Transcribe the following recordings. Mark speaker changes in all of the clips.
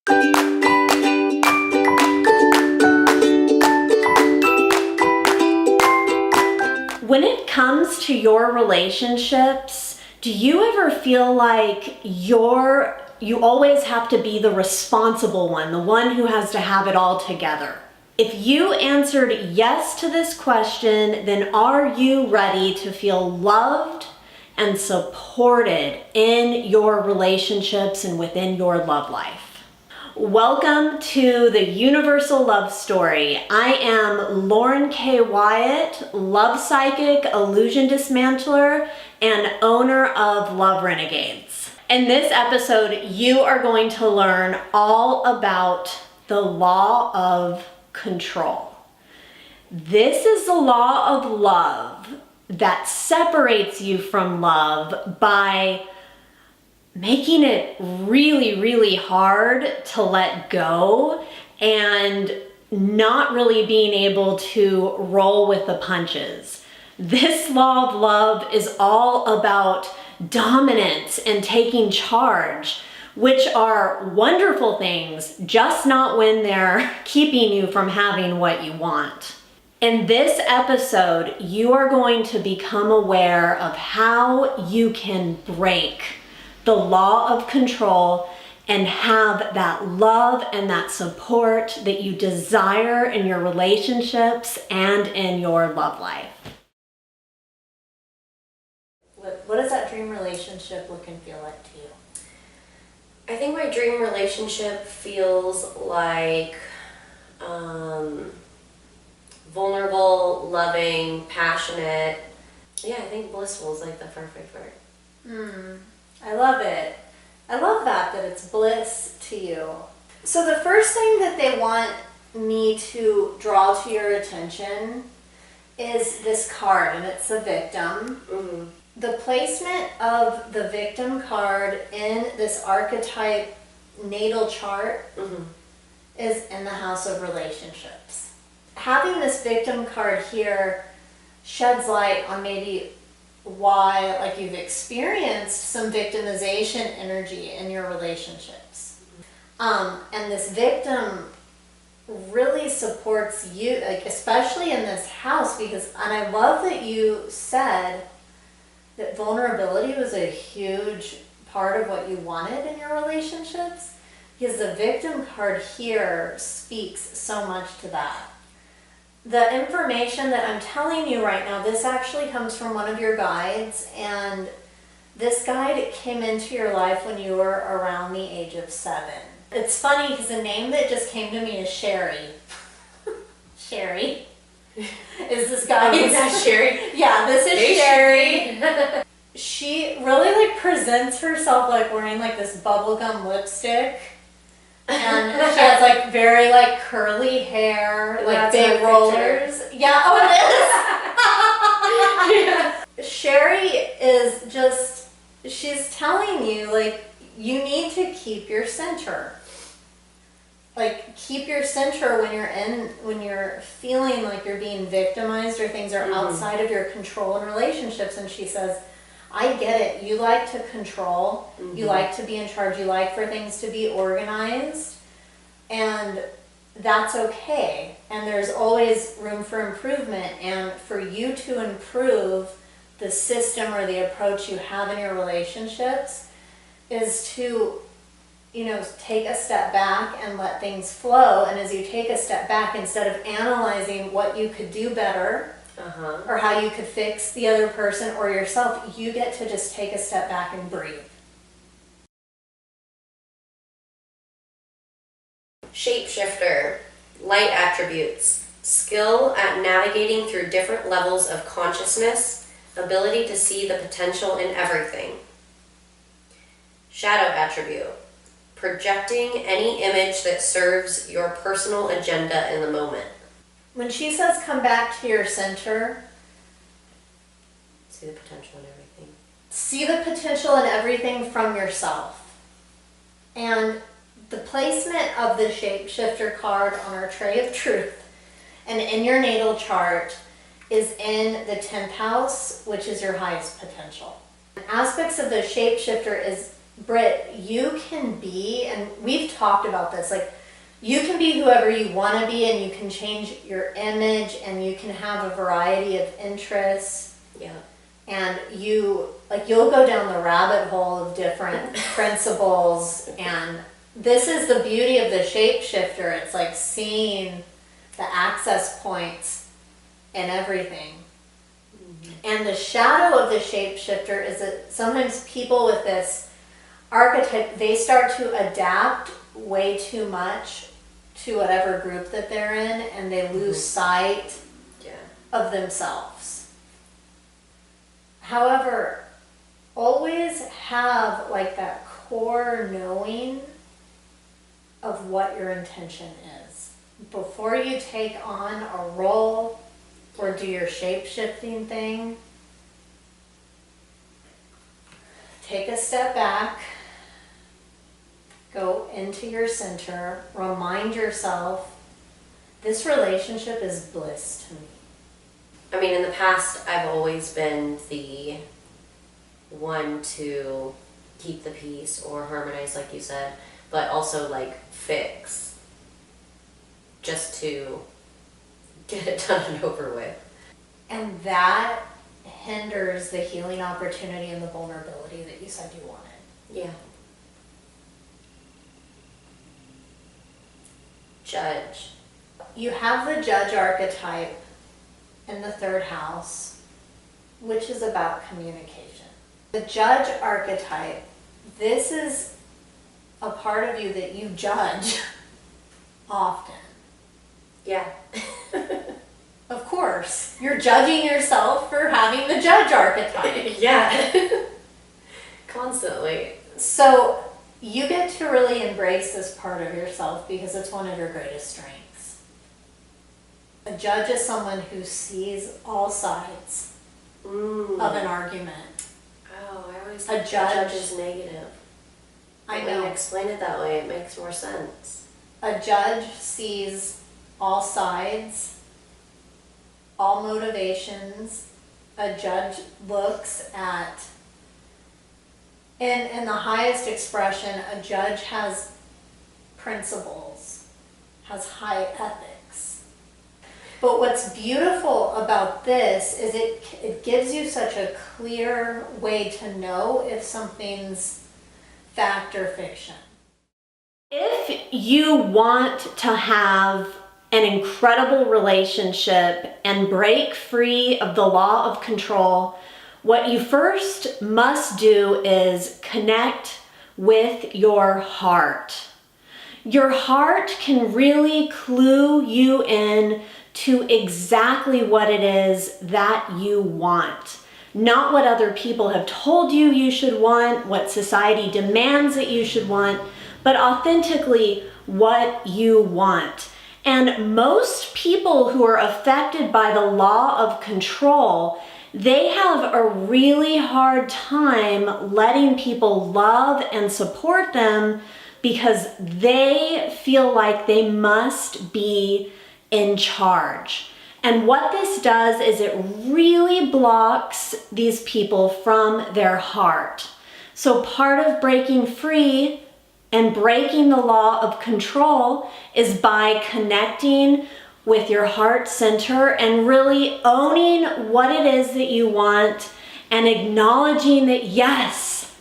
Speaker 1: When it comes to your relationships, do you ever feel like you always have to be the responsible one, the one who has to have it all together? If you answered yes to this question, then are you ready to feel loved and supported in your relationships and within your love life? Welcome to the Universal Love Story. I am Lauren K. Wyatt, love psychic, illusion dismantler, and owner of Love Renegades. In this episode, you are going to learn all about the law of control. This is the law of love that separates you from love by making it really, really hard to let go and not really being able to roll with the punches. This law of love is all about dominance and taking charge, which are wonderful things, just not when they're keeping you from having what you want. In this episode, you are going to become aware of how you can break the law of control and have that love and that support that you desire in your relationships and in your love life. What does that dream relationship look and feel like to you?
Speaker 2: I think my dream relationship feels like vulnerable, loving, passionate. Yeah, I think blissful is like the perfect word.
Speaker 1: I love it. I love that it's bliss to you. So the first thing that they want me to draw to your attention is this card, and it's the victim.
Speaker 2: Mm-hmm.
Speaker 1: The placement of the victim card in this archetype natal chart is in the house of relationships. Having this victim card here sheds light on maybe why, like, you've experienced some victimization energy in your relationships. And this victim really supports you, like, especially in this house, because, and I love that you said that vulnerability was a huge part of what you wanted in your relationships, because the victim card here speaks so much to that. The information that I'm telling you right now, this actually comes from one of your guides, and this guide came into your life when you were around the age of 7. It's funny because the name that just came to me is Sherry. Sherry is this guy.
Speaker 2: Oh, is that Sherry?
Speaker 1: Yeah, this is
Speaker 2: Hey,
Speaker 1: Sherry. She really like presents herself like wearing like this bubblegum lipstick. And she has like very like curly hair, like big rollers. Yeah, oh it is. Sherry is just, she's telling you like you need to keep your center. Like keep your center when you're feeling like you're being victimized or things are outside of your control in relationships. And she says, I get it. You like to control. You like to be in charge. You like for things to be organized. And that's okay. And there's always room for improvement. And for you to improve the system or the approach you have in your relationships is to, take a step back and let things flow. And as you take a step back, instead of analyzing what you could do better, or how you could fix the other person or yourself, you get to just take a step back and breathe.
Speaker 2: Shapeshifter, light attributes, skill at navigating through different levels of consciousness, ability to see the potential in everything. Shadow attribute, projecting any image that serves your personal agenda in the moment.
Speaker 1: When she says come back to your center,
Speaker 2: See the potential in everything.
Speaker 1: See the potential in everything from yourself. And the placement of the shapeshifter card on our tray of truth and in your natal chart is in the 10th house, which is your highest potential. Aspects of the shapeshifter is Britt, you can be, and we've talked about this, like, you can be whoever you want to be, and you can change your image, and you can have a variety of interests.
Speaker 2: Yeah.
Speaker 1: And you'll go down the rabbit hole of different principles, and this is the beauty of the shapeshifter. It's like seeing the access points and everything. Mm-hmm. And the shadow of the shapeshifter is that sometimes people with this archetype, they start to adapt way too much to whatever group that they're in, and they lose sight of themselves. However, always have like that core knowing of what your intention is. Before you take on a role or do your shape-shifting thing, take a step back, go into your center, remind yourself, this relationship is bliss to me.
Speaker 2: I mean, in the past, I've always been the one to keep the peace or harmonize, like you said, but also like fix, just to get it done and over with.
Speaker 1: And that hinders the healing opportunity and the vulnerability that you said you wanted.
Speaker 2: Yeah. Judge.
Speaker 1: You have the judge archetype in the third house, which is about communication. The judge archetype, this is a part of you that you judge often.
Speaker 2: Yeah.
Speaker 1: Of course, you're judging yourself for having the judge archetype.
Speaker 2: Yeah. Constantly.
Speaker 1: So you get to really embrace this part of yourself because it's one of your greatest strengths. A judge is someone who sees all sides of an argument.
Speaker 2: Oh, I always
Speaker 1: A
Speaker 2: think
Speaker 1: judge
Speaker 2: is negative.
Speaker 1: I
Speaker 2: When
Speaker 1: know.
Speaker 2: you explain it that way, it makes more sense.
Speaker 1: A judge sees all sides, all motivations. A judge looks at, in the highest expression, a judge has principles, has high ethics. But what's beautiful about this is it gives you such a clear way to know if something's fact or fiction. If you want to have an incredible relationship and break free of the law of control, what you first must do is connect with your heart. Your heart can really clue you in to exactly what it is that you want. Not what other people have told you you should want, what society demands that you should want, but authentically what you want. And most people who are affected by the law of control, they have a really hard time letting people love and support them because they feel like they must be in charge. And what this does is it really blocks these people from their heart. So part of breaking free and breaking the law of control is by connecting with your heart center and really owning what it is that you want and acknowledging that, yes,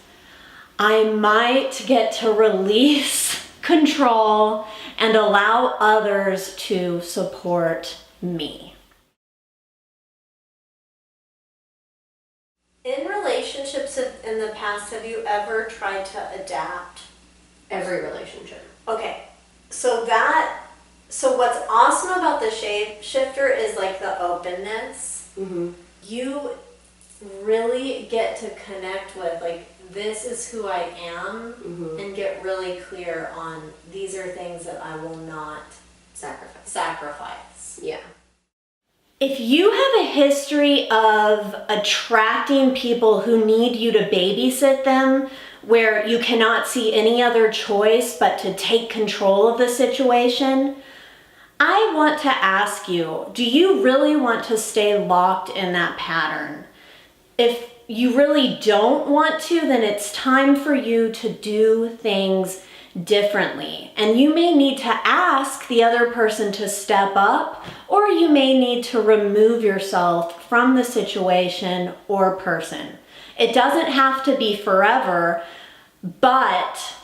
Speaker 1: I might get to release control and allow others to support me. In relationships in the past, have you ever tried to adapt?
Speaker 2: Every relationship.
Speaker 1: Okay, so what's awesome about the shapeshifter is like the openness.
Speaker 2: Mm-hmm.
Speaker 1: You really get to connect with like, this is who I am, and get really clear on these are things that I will not sacrifice.
Speaker 2: Yeah.
Speaker 1: If you have a history of attracting people who need you to babysit them, where you cannot see any other choice but to take control of the situation, I want to ask you, do you really want to stay locked in that pattern? If you really don't want to, then it's time for you to do things differently. And you may need to ask the other person to step up, or you may need to remove yourself from the situation or person. It doesn't have to be forever, but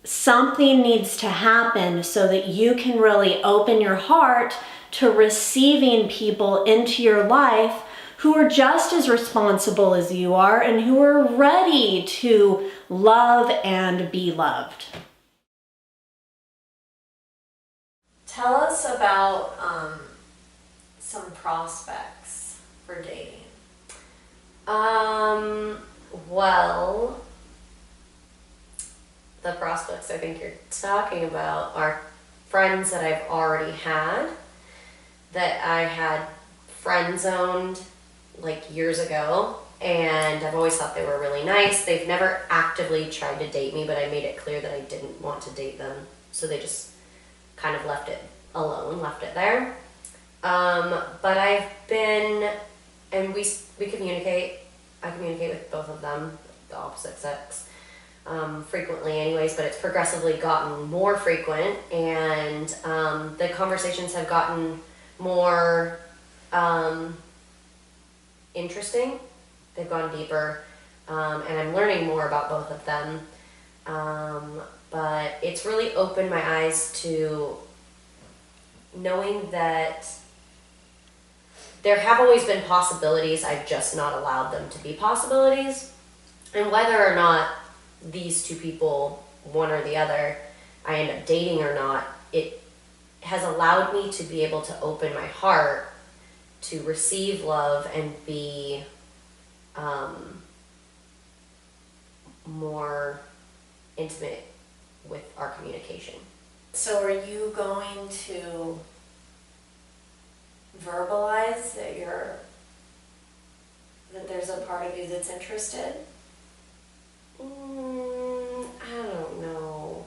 Speaker 1: something needs to happen so that you can really open your heart to receiving people into your life who are just as responsible as you are and who are ready to love and be loved. Tell us about some prospects for dating.
Speaker 2: Well, the prospects I think you're talking about are friends that I've already had, that I had friend zoned like years ago, and I've always thought they were really nice. They've never actively tried to date me, but I made it clear that I didn't want to date them, so they just kind of left it alone, left it there. But I've been, and we communicate, I communicate with both of them, the opposite sex, frequently anyways, but it's progressively gotten more frequent, and the conversations have gotten more interesting. They've gone deeper, and I'm learning more about both of them. But it's really opened my eyes to knowing that there have always been possibilities, I've just not allowed them to be possibilities. And whether or not these two people, one or the other, I end up dating or not, it has allowed me to be able to open my heart to receive love and be more intimate with our communication.
Speaker 1: So are you going to verbalize that there's a part of you that's interested?
Speaker 2: I don't know.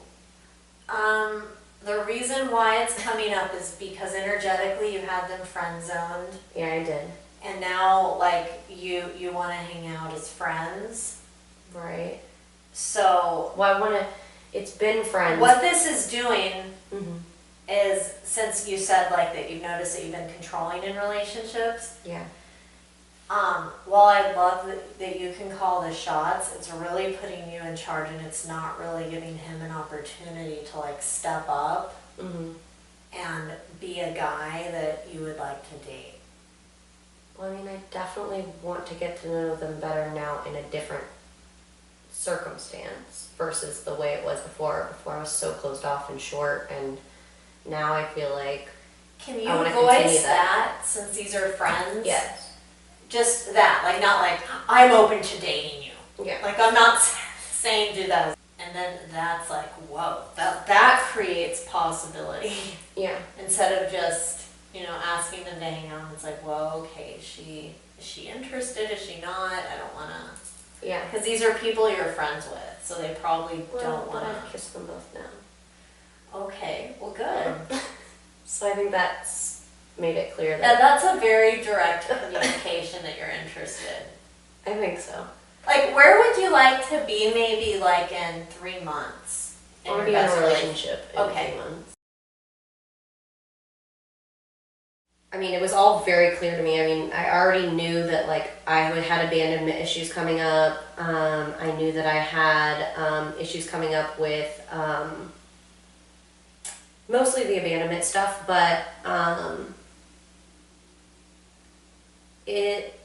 Speaker 1: The reason why it's coming up is because energetically you had them friend zoned,
Speaker 2: Yeah, I did.
Speaker 1: and now like you want to hang out as friends.
Speaker 2: Right.
Speaker 1: So
Speaker 2: Well, I want to, it's been friends.
Speaker 1: what this is doing
Speaker 2: Mm-hmm.
Speaker 1: is, since you said like that you've noticed that you've been controlling in relationships,
Speaker 2: Yeah.
Speaker 1: while I love that you can call the shots, it's really putting you in charge, and it's not really giving him an opportunity to like step up
Speaker 2: Mm-hmm.
Speaker 1: and be a guy that you would like to date.
Speaker 2: Well, I mean, I definitely want to get to know them better now in a different circumstance versus the way it was before. Before I was so closed off and short, and now I feel like
Speaker 1: Can you
Speaker 2: I wanna continue
Speaker 1: voice
Speaker 2: that.
Speaker 1: that since these are friends?
Speaker 2: yes.
Speaker 1: Just that, like not like, I'm open to dating you.
Speaker 2: Yeah.
Speaker 1: Like I'm not saying do that. And then that's like, whoa, that creates possibility.
Speaker 2: Yeah.
Speaker 1: Instead of just, asking them to hang out. It's like, whoa, okay, is she interested? Is she not? I don't want to.
Speaker 2: Yeah.
Speaker 1: Because these are people you're friends with, so they probably
Speaker 2: Well,
Speaker 1: don't
Speaker 2: but
Speaker 1: want
Speaker 2: I've kissed them both now.
Speaker 1: Okay, well, good.
Speaker 2: So I think that's made it clear
Speaker 1: And
Speaker 2: that
Speaker 1: that's a very direct communication that you're interested.
Speaker 2: I think so.
Speaker 1: Like, where would you like to be maybe like in 3 months?
Speaker 2: I want to be in a relationship in
Speaker 1: Okay.
Speaker 2: 3 months. I mean, it was all very clear to me. I mean, I already knew that like I had abandonment issues coming up. I knew that I had issues coming up with mostly the abandonment stuff, but it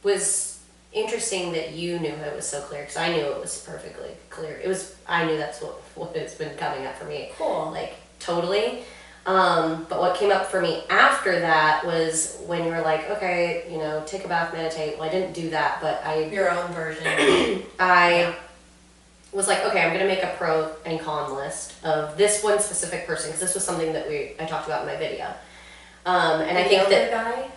Speaker 2: was interesting that you knew it was so clear, because I knew it was perfectly clear. I knew that's what has been coming up for me.
Speaker 1: Cool.
Speaker 2: Like, totally. But what came up for me after that was when you were like, okay, take a bath, meditate. Well, I didn't do that, but
Speaker 1: Your own version.
Speaker 2: I was like, okay, I'm going to make a pro and con list of this one specific person, because this was something that I talked about in my video. And I think that,
Speaker 1: guy?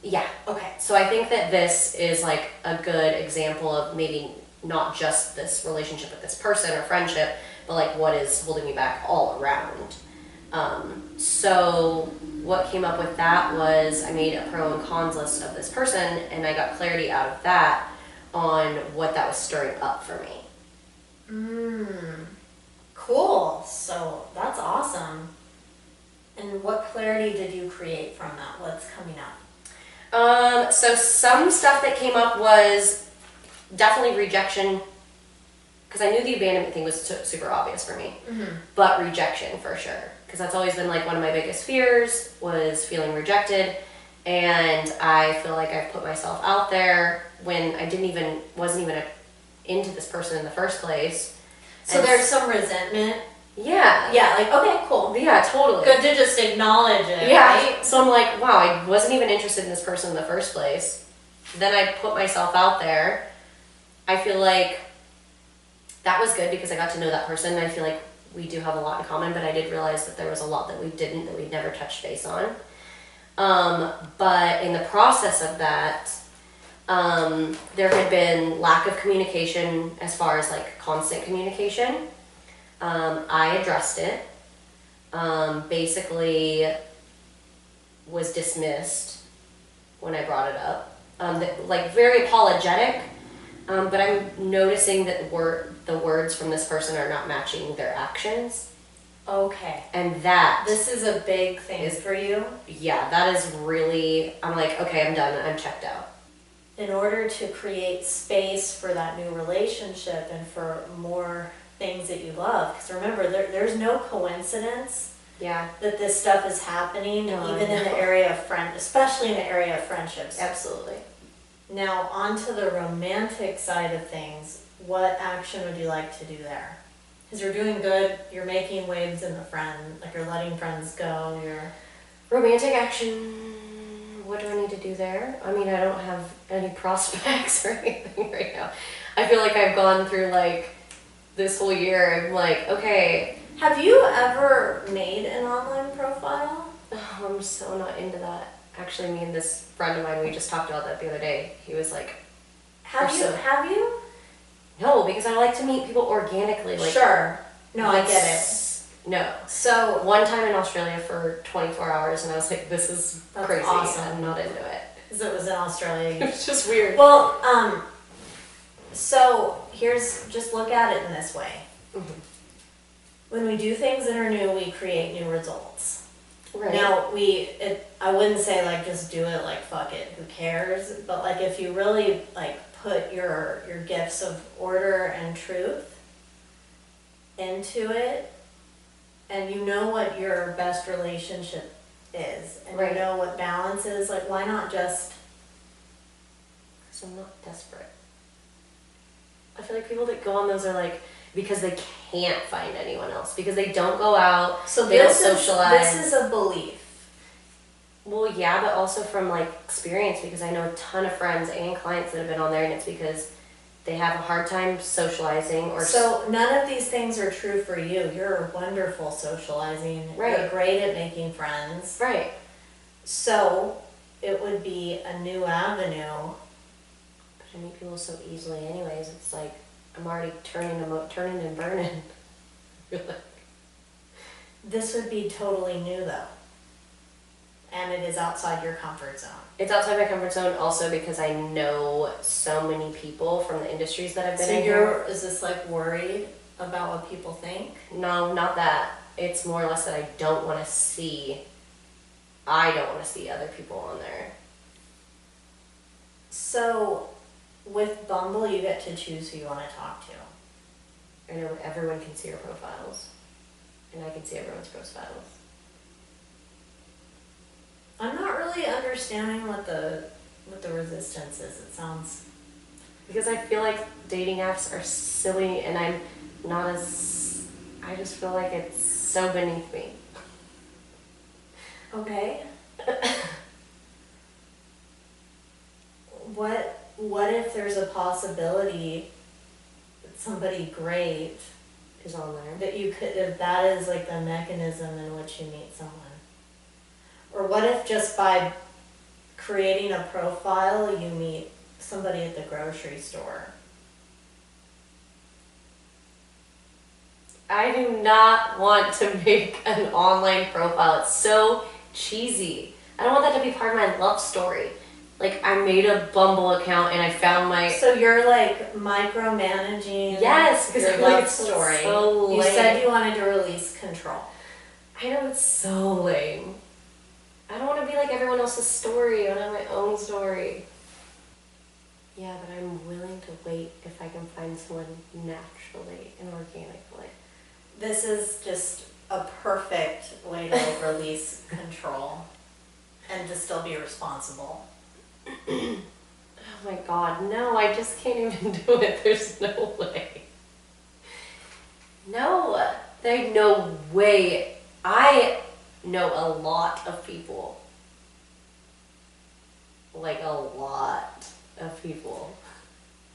Speaker 2: yeah.
Speaker 1: Okay.
Speaker 2: So I think that this is like a good example of maybe not just this relationship with this person or friendship, but like what is holding me back all around. So what came up with that was I made a pro and cons list of this person, and I got clarity out of that on what that was stirring up for me.
Speaker 3: Cool. So that's awesome. And what clarity did you create from that? What's coming up?
Speaker 2: So some stuff that came up was definitely rejection, because I knew the abandonment thing was super obvious for me, but rejection for sure, because that's always been like one of my biggest fears, was feeling rejected. And I feel like I've put myself out there when I wasn't even into this person in the first place.
Speaker 3: So
Speaker 2: And
Speaker 3: there's some resentment.
Speaker 2: Yeah.
Speaker 3: Yeah, like, okay, cool.
Speaker 2: Yeah, totally.
Speaker 3: Good to just acknowledge it,
Speaker 2: Yeah.
Speaker 3: right?
Speaker 2: So I'm like, wow, I wasn't even interested in this person in the first place. Then I put myself out there. I feel like that was good because I got to know that person. I feel like we do have a lot in common, but I did realize that there was a lot that we'd never touched base on. But in the process of that, there had been lack of communication as far as like constant communication. I addressed it, basically was dismissed when I brought it up. Like very apologetic, but I'm noticing that the words from this person are not matching their actions.
Speaker 3: Okay.
Speaker 2: And that
Speaker 3: This is a big thing for you.
Speaker 2: Yeah, that is really, I'm like, okay, I'm done, I'm checked out.
Speaker 3: In order to create space for that new relationship and for more things that you love, because remember, there's no coincidence
Speaker 2: Yeah,
Speaker 3: that this stuff is happening,
Speaker 2: No,
Speaker 3: even
Speaker 2: I
Speaker 3: in the
Speaker 2: know.
Speaker 3: area of especially in the area of friendships.
Speaker 2: absolutely.
Speaker 3: Now, onto the romantic side of things, what action would you like to do there? Because you're doing good, you're making waves in the like you're letting friends go, you're...
Speaker 2: Romantic action, what do I need to do there? I mean, I don't have any prospects or anything right now. I feel like I've gone through like this whole year. I'm like, okay,
Speaker 3: Have you ever made an online profile?
Speaker 2: oh, I'm so not into that. Actually, me and this friend of mine, we just talked about that the other day. He was like,
Speaker 3: Have you?
Speaker 2: no, because I like to meet people organically. Like,
Speaker 3: Sure. No, I get it.
Speaker 2: No.
Speaker 3: So,
Speaker 2: One time in Australia for 24 hours, and I was like, this is
Speaker 3: That's
Speaker 2: crazy.
Speaker 3: awesome.
Speaker 2: I'm not into it.
Speaker 3: because it was in Australia.
Speaker 2: It was just weird.
Speaker 3: Well, so just look at it in this way.
Speaker 2: Mhm.
Speaker 3: When we do things that are new, we create new results.
Speaker 2: Right.
Speaker 3: Now, I wouldn't say like just do it like fuck it, who cares? But like if you really like put your gifts of order and truth into it, and you know what your best relationship is, and
Speaker 2: Right.
Speaker 3: you know what balance is, like why not just...
Speaker 2: Because I'm not desperate. I feel like people that go on those are like, because they can't find anyone else, because they don't go out,
Speaker 3: So
Speaker 2: they don't
Speaker 3: this
Speaker 2: socialize.
Speaker 3: is a belief.
Speaker 2: Well, yeah, but also from like experience, because I know a ton of friends and clients that have been on there, and it's because they have a hard time socializing or
Speaker 3: So none of these things are true for you. You're wonderful socializing. You're
Speaker 2: Right.
Speaker 3: great at making friends.
Speaker 2: right.
Speaker 3: So it would be a new avenue.
Speaker 2: But I meet people so easily, anyways. It's like I'm already turning and burning. Really.
Speaker 3: This would be totally new though. And it is outside your comfort zone.
Speaker 2: It's outside my comfort zone, also because I know so many people from the industries that I've been
Speaker 3: So
Speaker 2: in here.
Speaker 3: is this like worried about what people think?
Speaker 2: No, not that. It's more or less that I don't want to see other people on there.
Speaker 3: So with Bumble, you get to choose who you want to talk to.
Speaker 2: I know everyone can see your profiles, and I can see everyone's profiles.
Speaker 3: I'm not really understanding what the resistance is. It sounds...
Speaker 2: Because I feel like dating apps are silly, and I'm not as... I just feel like it's so beneath me.
Speaker 3: Okay. What if there's a possibility that somebody great
Speaker 2: Is on there.
Speaker 3: that you could, if that is like the mechanism in which you meet someone? Or what if just by creating a profile you meet somebody at the grocery store?
Speaker 2: I do not want to make an online profile. It's so cheesy. I don't want that to be part of my love story. Like, I made a Bumble account and I found my...
Speaker 3: So you're like micromanaging
Speaker 2: Yes, because
Speaker 3: your
Speaker 2: I feel like
Speaker 3: love
Speaker 2: it's
Speaker 3: story.
Speaker 2: so
Speaker 3: You
Speaker 2: lame.
Speaker 3: said you wanted to release control.
Speaker 2: I know, it's so lame. I don't want to be like everyone else's story. I want to have my own story. Yeah, but I'm willing to wait if I can find someone naturally and organically.
Speaker 3: This is just a perfect way to release control and to still be responsible.
Speaker 2: Oh my god, no, I just can't even do it. There's no way. No, there's no way. I know a lot of people. Like, a lot of people.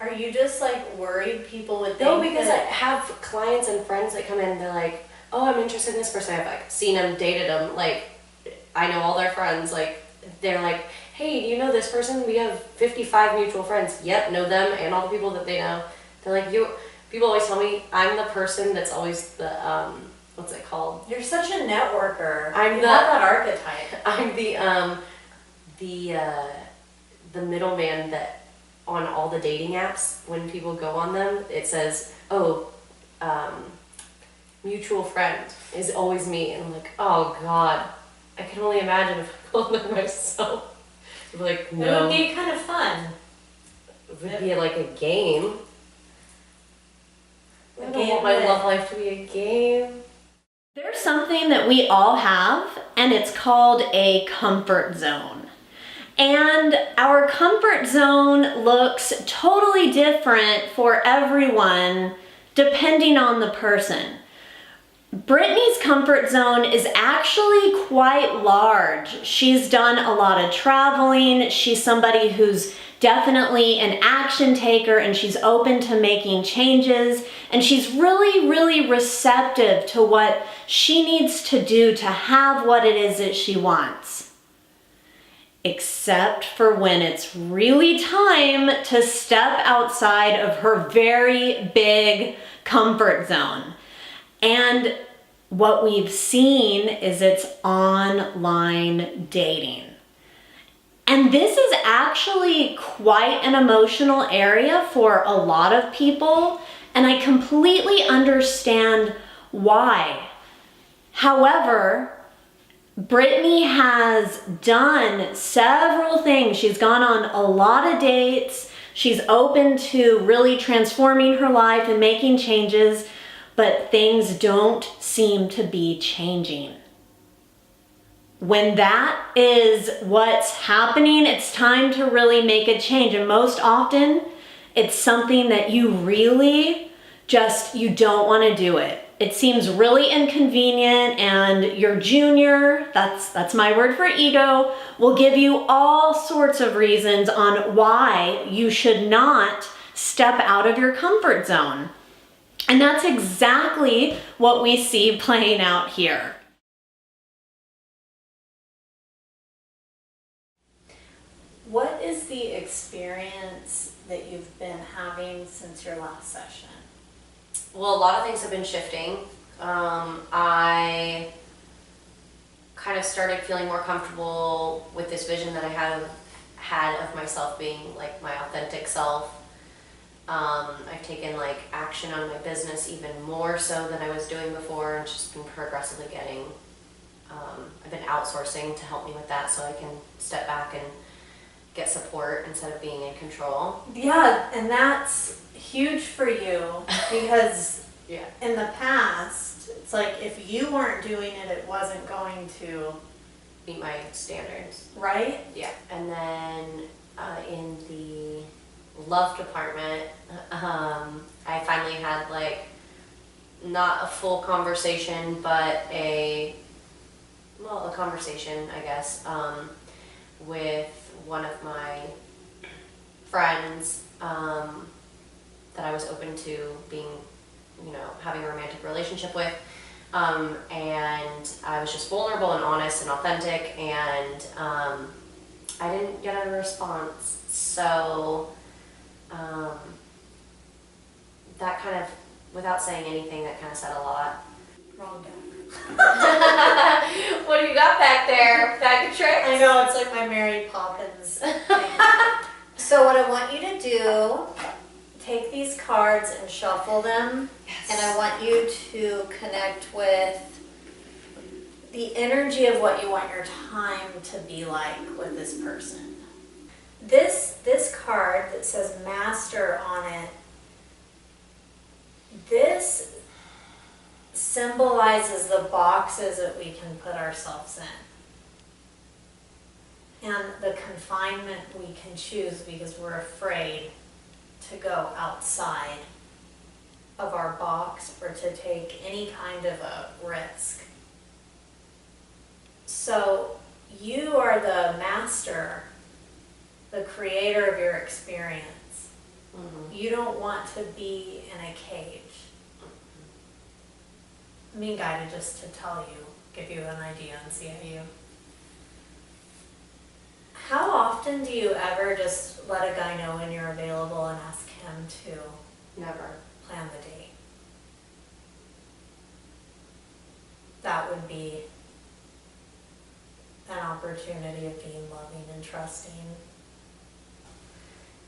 Speaker 3: Are you just like worried people would think
Speaker 2: No, because I
Speaker 3: that...
Speaker 2: have clients and friends that come in and they're like, oh, I'm interested in this person. I've like seen them, dated them, like, I know all their friends, like, they're like, hey, do you know this person? We have 55 mutual friends. Yep, know them and all the people that they know. They're like, people always tell me I'm the person that's always the, what's it called?
Speaker 3: You're such a networker.
Speaker 2: I'm
Speaker 3: you
Speaker 2: the-
Speaker 3: have that archetype.
Speaker 2: I'm the middleman that on all the dating apps, when people go on them, it says, oh, mutual friend is always me. And I'm like, oh God, I can only imagine if I called them myself. I'd be like,
Speaker 3: It
Speaker 2: no.
Speaker 3: would be kind of fun.
Speaker 2: It would be like a game. I don't
Speaker 3: game
Speaker 2: want my
Speaker 3: that-
Speaker 2: love life to be a game.
Speaker 1: There's something that we all have, and it's called a comfort zone. And our comfort zone looks totally different for everyone depending on the person. Britni's comfort zone is actually quite large. She's done a lot of traveling. She's somebody who's definitely an action taker, and she's open to making changes. And she's really, really receptive to what she needs to do to have what it is that she wants. Except for when it's really time to step outside of her very big comfort zone. And what we've seen is it's online dating. And this is actually quite an emotional area for a lot of people, and I completely understand why. However, Britni has done several things. She's gone on a lot of dates. She's open to really transforming her life and making changes, but things don't seem to be changing. When that is what's happening, it's time to really make a change. And most often, it's something that you really you don't want to do it. It seems really inconvenient, and your junior, that's my word for ego, will give you all sorts of reasons on why you should not step out of your comfort zone. And that's exactly what we see playing out here.
Speaker 3: What is the experience that you've been having since your last session?
Speaker 2: Well, a lot of things have been shifting. I kind of started feeling more comfortable with this vision that I had of myself being like my authentic self. I've taken like action on my business even more so than I was doing before, and just been progressively getting, I've been outsourcing to help me with that so I can step back and get support instead of being in control.
Speaker 3: Yeah, and that's huge for you because
Speaker 2: Yeah.
Speaker 3: in the past, it's like if you weren't doing it, it wasn't going to,
Speaker 2: Meet my standards.
Speaker 3: right?
Speaker 2: Yeah. And then in the love department, I finally had like not a full conversation, but a conversation, I guess, with one of my friends that I was open to being, having a romantic relationship with. And I was just vulnerable and honest and authentic, and I didn't get a response. So that kind of without saying anything, that kind of said a lot.
Speaker 3: Wrong deck.
Speaker 2: What have you got back there? Bag of tricks?
Speaker 3: I know, it's like my Mary Poppins thing. So what I want you to do, take these cards and shuffle them.
Speaker 2: Yes.
Speaker 3: And I want you to connect with the energy of what you want your time to be like with this person. This card that says Master on it, this symbolizes the boxes that we can put ourselves in. And the confinement we can choose because we're afraid to go outside of our box or to take any kind of a risk. So you are the master, the creator of your experience.
Speaker 2: Mm-hmm.
Speaker 3: You don't want to be in a cage. I'm being guided just to tell you, give you an idea and see how you... How often do you ever just let a guy know when you're available and ask him to
Speaker 2: Never.
Speaker 3: plan the date? That would be an opportunity of being loving and trusting.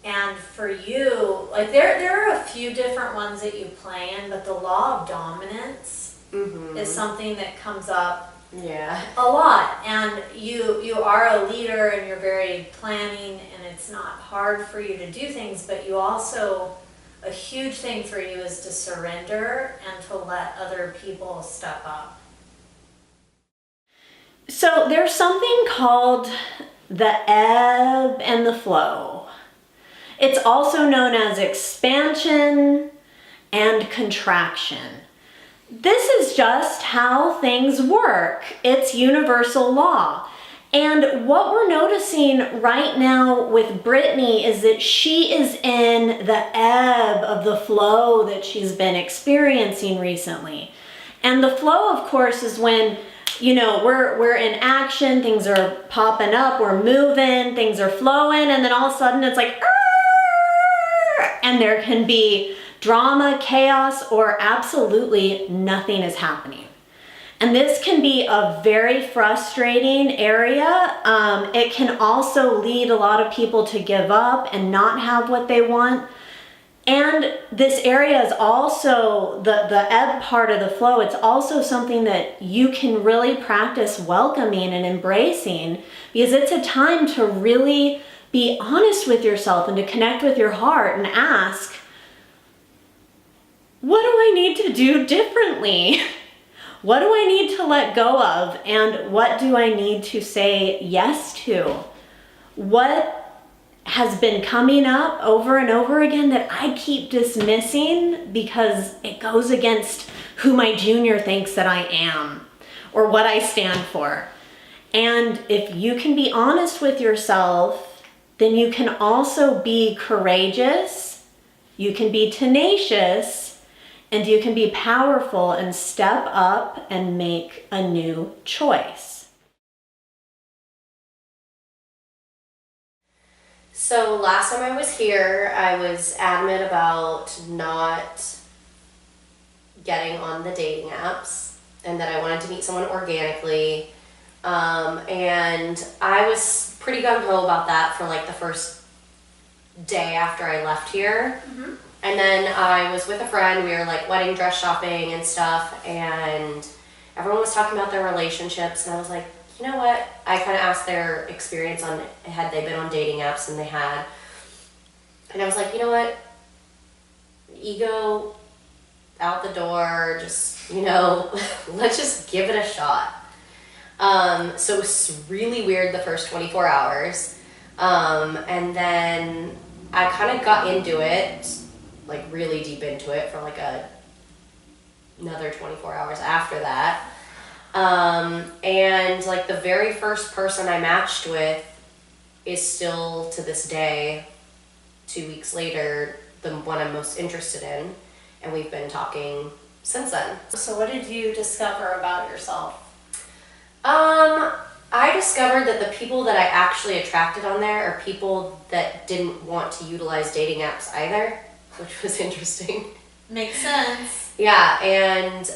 Speaker 3: And for you, like there are a few different ones that you play in, but the law of dominance
Speaker 2: Mm-hmm.
Speaker 3: is something that comes up
Speaker 2: Yeah.
Speaker 3: a lot. And you are a leader and you're very planning and it's not hard for you to do things, but you also, a huge thing for you is to surrender and to let other people step up.
Speaker 1: So there's something called the ebb and the flow. It's also known as expansion and contraction. This is just how things work. It's universal law. And what we're noticing right now with Britni is that she is in the ebb of the flow that she's been experiencing recently. And the flow, of course, is when, you know, we're in action, things are popping up, we're moving, things are flowing, and then all of a sudden it's like, and there can be drama, chaos, or absolutely nothing is happening. And this can be a very frustrating area. It can also lead a lot of people to give up and not have what they want. And this area is also, the ebb part of the flow, it's also something that you can really practice welcoming and embracing, because it's a time to really be honest with yourself and to connect with your heart and ask, what do I need to do differently? What do I need to let go of? And what do I need to say yes to? What has been coming up over and over again that I keep dismissing because it goes against who my junior thinks that I am or what I stand for? And if you can be honest with yourself, then you can also be courageous, you can be tenacious, and you can be powerful and step up and make a new choice.
Speaker 2: So last time I was here, I was adamant about not getting on the dating apps and that I wanted to meet someone organically. And I was pretty gung-ho about that for like the first day after I left here.
Speaker 3: Mm-hmm.
Speaker 2: And then I was with a friend, we were like wedding dress shopping and stuff, and everyone was talking about their relationships, and I was like, you know what? I kind of asked their experience on, had they been on dating apps, and they had. And I was like, you know what? Ego out the door, just, you know, let's just give it a shot. So it was really weird the first 24 hours. And then I kind of got into it, like really deep into it for like another 24 hours after that. And like the very first person I matched with is still to this day, 2 weeks later, the one I'm most interested in. And we've been talking since then.
Speaker 3: So what did you discover about yourself?
Speaker 2: I discovered that the people that I actually attracted on there are people that didn't want to utilize dating apps either, which was interesting.
Speaker 3: Makes sense.
Speaker 2: Yeah, and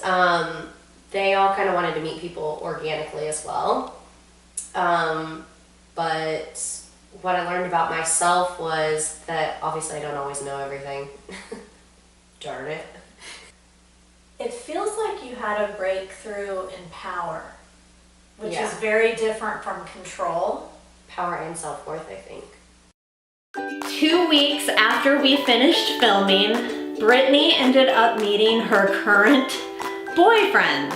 Speaker 2: they all kind of wanted to meet people organically as well. But what I learned about myself was that obviously I don't always know everything. Darn it.
Speaker 3: It feels like you had a breakthrough in power, which
Speaker 2: Yeah.
Speaker 3: is very different from control.
Speaker 2: Power and self-worth, I think.
Speaker 1: 2 weeks after we finished filming, Britni ended up meeting her current boyfriend.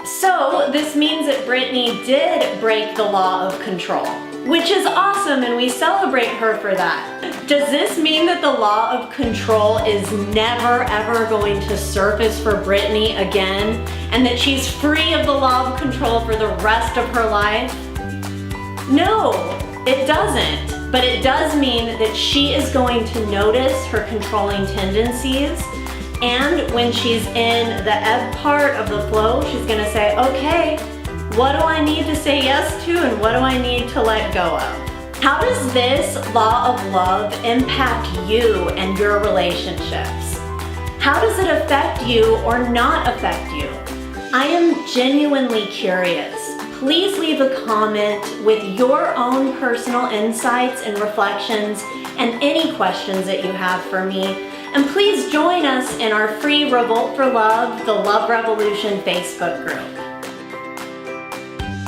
Speaker 1: So this means that Britni did break the law of control, which is awesome, and we celebrate her for that. Does this mean that the law of control is never ever going to surface for Britni again, and that she's free of the law of control for the rest of her life? No, it doesn't. But it does mean that she is going to notice her controlling tendencies, and when she's in the ebb part of the flow, she's gonna say, okay, what do I need to say yes to and what do I need to let go of? How does this law of love impact you and your relationships? How does it affect you or not affect you? I am genuinely curious. Please leave a comment with your own personal insights and reflections and any questions that you have for me. And please join us in our free Revolt for Love, the Love Revolution Facebook group.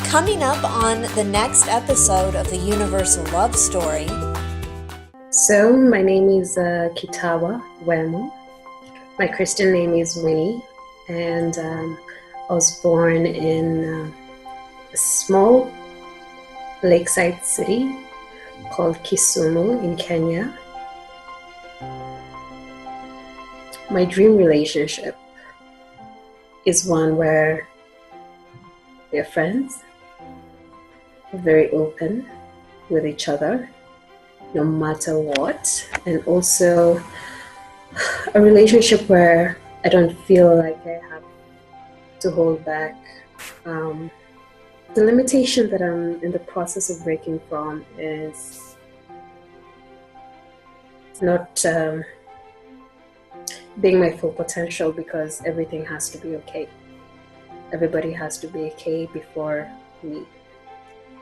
Speaker 4: Coming up on the next episode of the Universal Love Story.
Speaker 5: So, my name is Kitawa Wemo. My Christian name is Winnie, and I was born in a small lakeside city called Kisumu in Kenya. My dream relationship is one where we're friends, we're very open with each other, no matter what, and also a relationship where I don't feel like I have to hold back the limitation that I'm in the process of breaking from is not being my full potential, because everything has to be okay. Everybody has to be okay before me.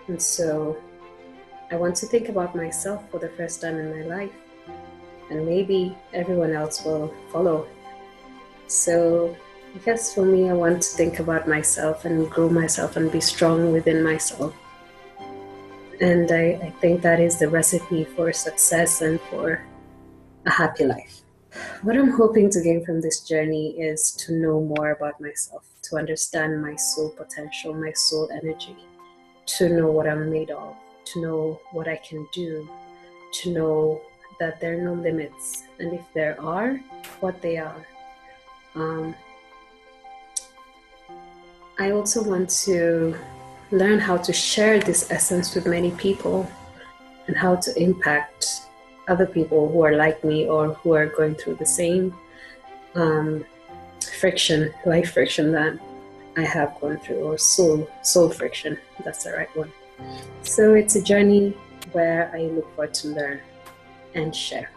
Speaker 5: And so I want to think about myself for the first time in my life, and maybe everyone else will follow. So I guess for me, I want to think about myself and grow myself and be strong within myself. And I think that is the recipe for success and for a happy life. What I'm hoping to gain from this journey is to know more about myself, to understand my soul potential, my soul energy, to know what I'm made of, to know what I can do, to know that there are no limits, and if there are, what they are. I also want to learn how to share this essence with many people and how to impact other people who are like me or who are going through the same life friction that I have gone through, or soul friction, that's the right one. So it's a journey where I look forward to learn and share.